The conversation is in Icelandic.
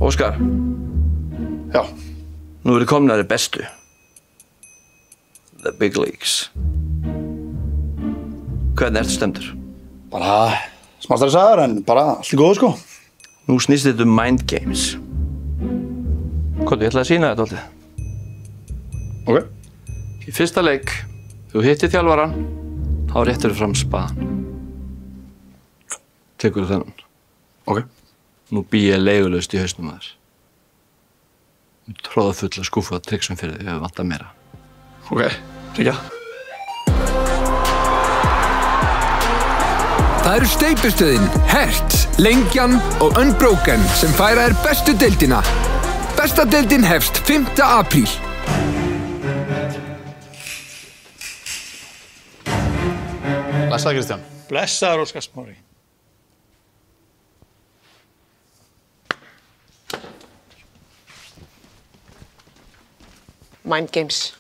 Óskar. Já. Nú eru komnar þeir bestu. The big leagues. Hvernig ertu stemdur? Bara smá stressaður en bara allt í góðu sko. Nú snýst þetta mind games. Hvað, ég ætla að sýna þetta alltaf. Ok. Í fyrsta leik, þú hittir þjálfaran, þá réttur fram spaðan. Tekur þennan. Ok. Nú bý ég leigulaust í hausnum að þér. Tróða fulla skúfu að tryggsum fyrir því ef við vantar meira. Ok, tryggja. Það eru steypistöðin, Hertz, Lengjan og Unbroken sem færa þér bestu deildina. Besta deildin hefst 5. apríl. Blessaður Kristján. Blessaður Óskar Smári. Mind games.